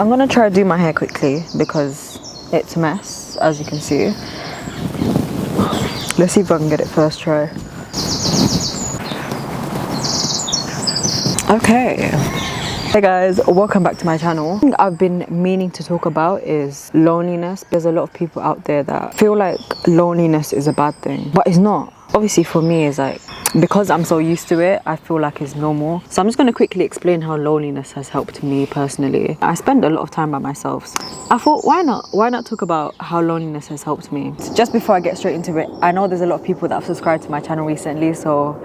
I'm gonna try to do my hair quickly because it's a mess, as you can see. Let's see if I can get it first try. Okay. Hey guys, welcome back to my channel. The thing I've been meaning to talk about is loneliness. There's a lot of people out there that feel like loneliness is a bad thing, but it's not. Obviously for me, it's like, because I'm so used to it, I feel like it's normal. So I'm just going to quickly explain how loneliness has helped me personally. I spend a lot of time by myself. I thought, why not talk about how loneliness has helped me? So just before I get straight into it, I know there's a lot of people that have subscribed to my channel recently, so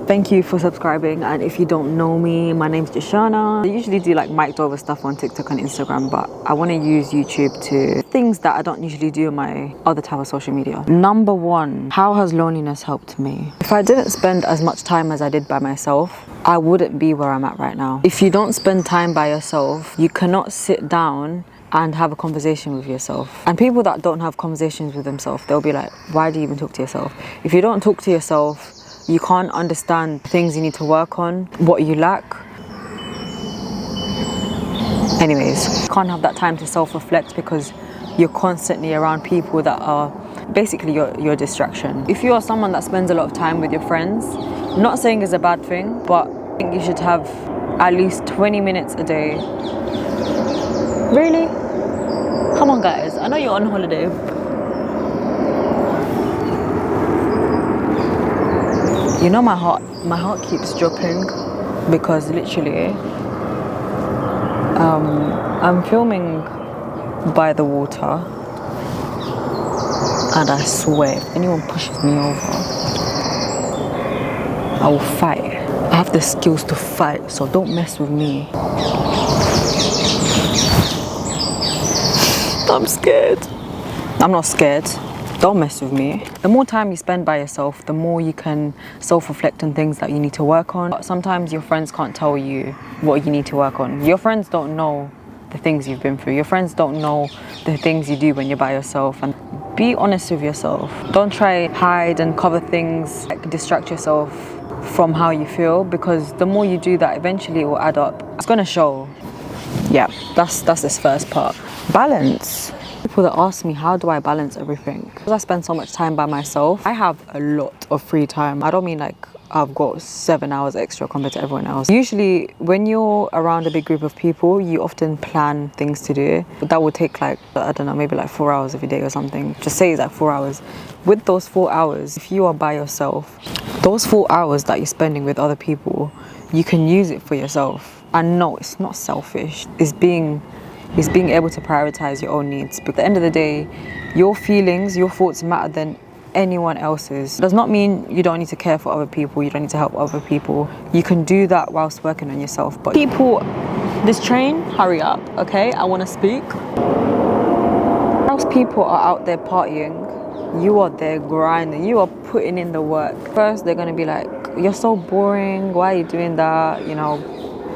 thank you for subscribing. And if you don't know me, my name's Jashana. I usually do like mic'd over stuff on TikTok and Instagram, but I want to use YouTube to things that I don't usually do on my other type of social media. Number one, how has loneliness helped me? If I didn't spend as much time as I did by myself, I wouldn't be where I'm at right now. If you don't spend time by yourself, you cannot sit down and have a conversation with yourself. And people that don't have conversations with themselves, they'll be like, why do you even talk to yourself? If you don't talk to yourself, you can't understand things you need to work on, what you lack. Anyways, you can't have that time to self-reflect because you're constantly around people that are basically your distraction. If you are someone that spends a lot of time with your friends, I'm not saying it's a bad thing, but I think you should have at least 20 minutes a day. Really? Come on guys, I know you're on holiday. You know, my heart keeps dropping because literally I'm filming by the water, and I swear if anyone pushes me over, I will fight. I have the skills to fight, so don't mess with me. I'm scared. I'm not scared. Don't mess with me. The more time you spend by yourself, the more you can self-reflect on things that you need to work on. Sometimes your friends can't tell you what you need to work on. Your friends don't know the things you've been through. Your friends don't know the things you do when you're by yourself. And be honest with yourself. Don't try hide and cover things, like distract yourself from how you feel, because the more you do that, eventually it will add up. It's gonna show. Yeah, that's this first part. Balance. People that ask me, how do I balance everything? Because I spend so much time by myself, I have a lot of free time. I don't mean like I've got 7 hours extra compared to everyone else. Usually when you're around a big group of people, you often plan things to do. That would take like, I don't know, maybe like 4 hours every day or something. Just say it's like 4 hours. With those 4 hours, if you are by yourself, those 4 hours that you're spending with other people, you can use it for yourself. And no, it's not selfish. It's being able to prioritize your own needs. But at the end of the day, your feelings, your thoughts matter than anyone else's. It does not mean you don't need to care for other people, you don't need to help other people. You can do that whilst working on yourself. But people, this train, hurry up, okay? I want to speak. Most people are out there partying, you are there grinding, you are putting in the work. First, they're going to be like, you're so boring, why are you doing that, you know?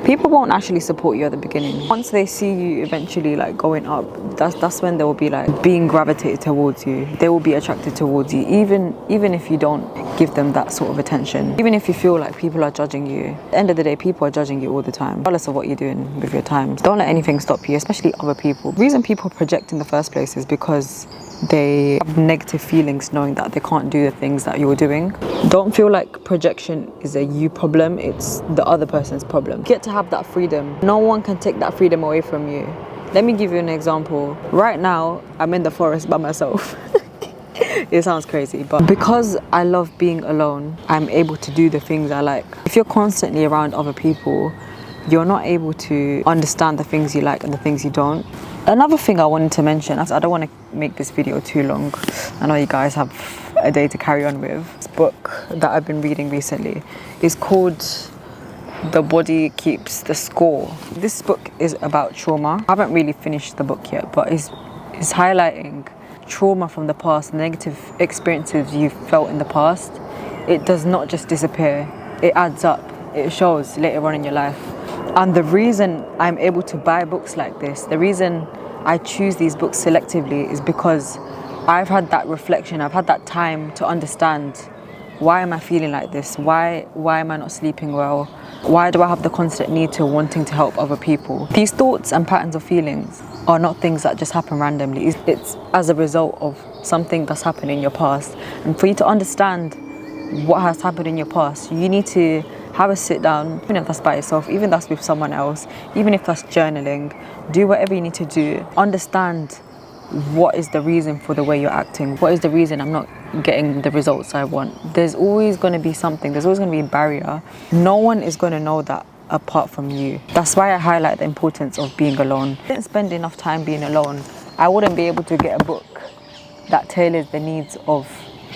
People won't actually support you at the beginning. Once they see you eventually like going up, that's when they will be like being gravitated towards you. They will be attracted towards you, even if you don't give them that sort of attention. Even if you feel like people are judging you. At the end of the day, people are judging you all the time, regardless of what you're doing with your time. Don't let anything stop you, especially other people. The reason people project in the first place is because they have negative feelings knowing that they can't do the things that you're doing. Don't feel like projection is a you problem, it's the other person's problem. Get to have that freedom. No one can take that freedom away from you. Let me give you an example. Right now, I'm in the forest by myself. It sounds crazy, but because I love being alone, I'm able to do the things I like. If you're constantly around other people, you're not able to understand the things you like and the things you don't. Another thing I wanted to mention, I don't want to make this video too long. I know you guys have a day to carry on with. This book that I've been reading recently is called The Body Keeps the Score. This book is about trauma. I haven't really finished the book yet, but it's highlighting trauma from the past, negative experiences you've felt in the past. It does not just disappear. It adds up. It shows later on in your life. And the reason I'm able to buy books like this, the reason I choose these books selectively is because I've had that reflection, I've had that time to understand why am I feeling like this? Why am I not sleeping well? Why do I have the constant need to wanting to help other people? These thoughts and patterns of feelings are not things that just happen randomly. It's as a result of something that's happened in your past. And for you to understand what has happened in your past, you need to have a sit down, even if that's by yourself, even if that's with someone else, even if that's journaling, do whatever you need to do. Understand what is the reason for the way you're acting. What is the reason I'm not getting the results I want? There's always going to be something. There's always going to be a barrier. No one is going to know that apart from you. That's why I highlight the importance of being alone. If I didn't spend enough time being alone, I wouldn't be able to get a book that tailors the needs of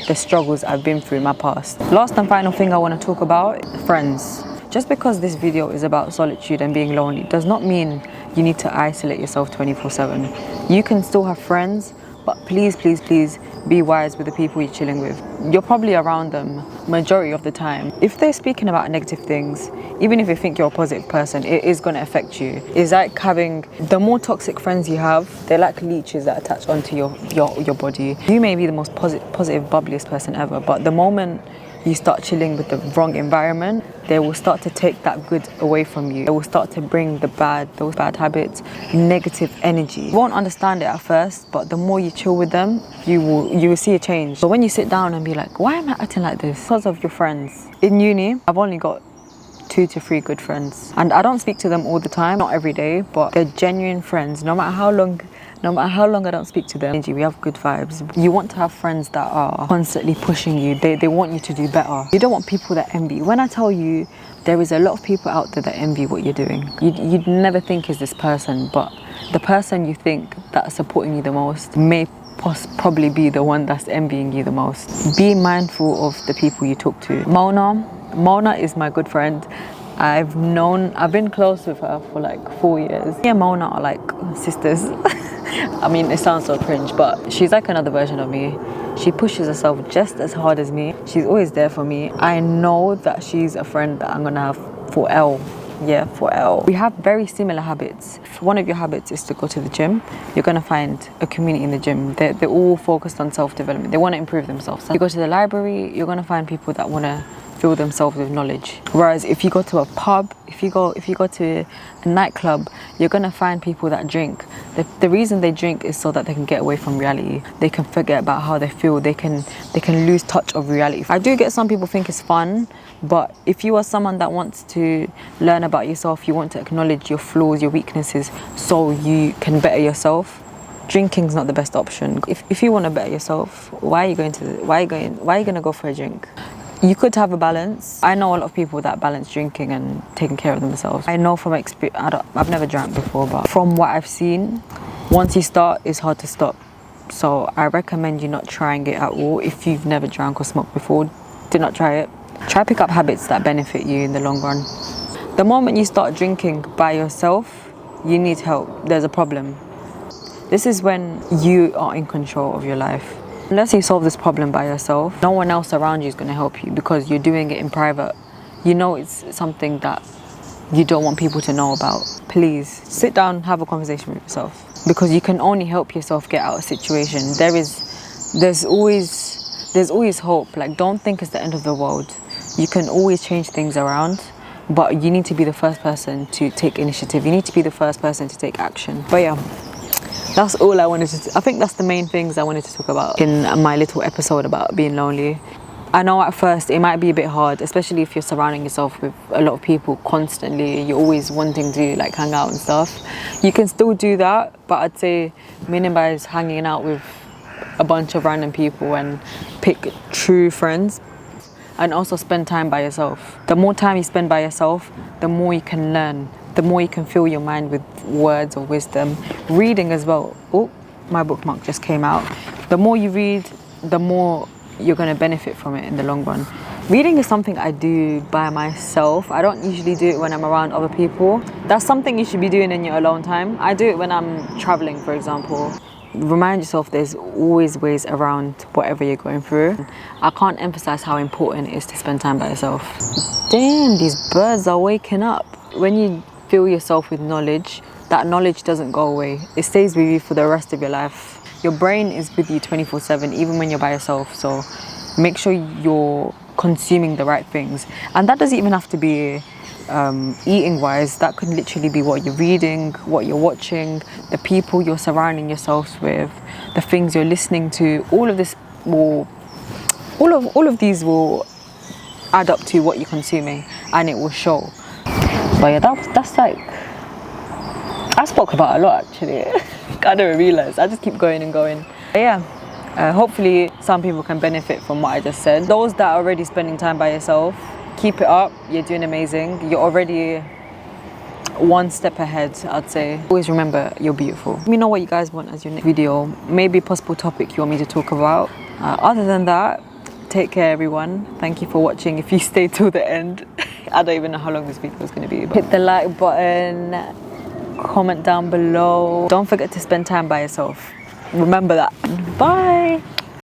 the struggles I've been through in my past. Last and final thing I want to talk about, friends. Just because this video is about solitude and being lonely does not mean you need to isolate yourself 24/7. You can still have friends, but please, please, please be wise with the people you're chilling with. You're probably around them majority of the time. If they're speaking about negative things, even if you think you're a positive person, it is going to affect you. It's like having, the more toxic friends you have, they're like leeches that attach onto your body. You may be the most positive, bubbliest person ever, but the moment you start chilling with the wrong environment, they will start to take that good away from you. They will start to bring those bad habits, negative energy. You won't understand it at first, but the more you chill with them, you will see a change. But when you sit down and be like, why am I acting like this? Because of your friends. In uni, I've only got 2 to 3 good friends, and I don't speak to them all the time, not every day, but they're genuine friends. No matter how long I don't speak to them, we have good vibes. You want to have friends that are constantly pushing you. They want you to do better. You don't want people that envy. When I tell you, there is a lot of people out there that envy what you're doing. You'd never think is this person, but the person you think that's supporting you the most may probably be the one that's envying you the most. Be mindful of the people you talk to. Mona is my good friend. I've been close with her for like 4 years. Me and Mona are like sisters. I mean, it sounds so cringe, but she's like another version of me. She pushes herself just as hard as me. She's always there for me. I know that she's a friend that I'm gonna have for L. Yeah, for L. We have very similar habits. If one of your habits is to go to the gym, you're gonna find a community in the gym. They're all focused on self-development. They want to improve themselves. You go to the library, you're gonna find people that want to fill themselves with knowledge. Whereas if you go to a pub, if you go to a nightclub, you're gonna find people that drink. The reason they drink is so that they can get away from reality. They can forget about how they feel. They can lose touch of reality. I do get some people think it's fun, but if you are someone that wants to learn about yourself, you want to acknowledge your flaws, your weaknesses, so you can better yourself, drinking's not the best option. If you want to better yourself, why are you going to go for a drink? You could have a balance. I know a lot of people that balance drinking and taking care of themselves. I know from experience, I've never drank before, but from what I've seen, once you start, it's hard to stop. So I recommend you not trying it at all. If you've never drank or smoked before, do not try it. Try pick up habits that benefit you in the long run. The moment you start drinking by yourself, you need help. There's a problem. This is when you are in control of your life. Unless you solve this problem by yourself, no one else around you is going to help you because you're doing it in private. You know it's something that you don't want people to know about. Please sit down, have a conversation with yourself, because you can only help yourself get out of a situation. There's always hope. Like, don't think it's the end of the world. You can always change things around, but you need to be the first person to take initiative. You need to be the first person to take action. But yeah, that's all I wanted to. I think that's the main things I wanted to talk about in my little episode about being lonely. I know at first it might be a bit hard, especially if you're surrounding yourself with a lot of people constantly. You're always wanting to like hang out and stuff. You can still do that, but I'd say minimize hanging out with a bunch of random people and pick true friends. And also spend time by yourself. The more time you spend by yourself, the more you can learn. The more you can fill your mind with words of wisdom. Reading as well. Oh, my bookmark just came out. The more you read, the more you're going to benefit from it in the long run. Reading is something I do by myself. I don't usually do it when I'm around other people. That's something you should be doing in your alone time. I do it when I'm traveling, for example. Remind yourself there's always ways around whatever you're going through. I can't emphasize how important it is to spend time by yourself. Damn, these birds are waking up. When you fill yourself with knowledge, that knowledge doesn't go away. It stays with you for the rest of your life. Your brain is with you 24/7, even when you're by yourself. So Make sure you're consuming the right things, and that doesn't even have to be eating wise. That could literally be what you're reading, what you're watching, the people you're surrounding yourselves with, the things you're listening to. All of this will all of these will add up to what you're consuming, and it will show. But yeah, that's like, I spoke about a lot actually. I don't realize, I just keep going and going. But yeah, hopefully some people can benefit from what I just said. Those that are already spending time by yourself, keep it up. You're doing amazing. You're already one step ahead, I'd say. Always remember, you're beautiful. Let me know what you guys want as your next video, maybe a possible topic you want me to talk about. Other than that, take care everyone. Thank you for watching. If you stayed till the end, I don't even know how long this video is going to be, but hit the like button, comment down below. Don't forget to spend time by yourself. Remember that. Bye.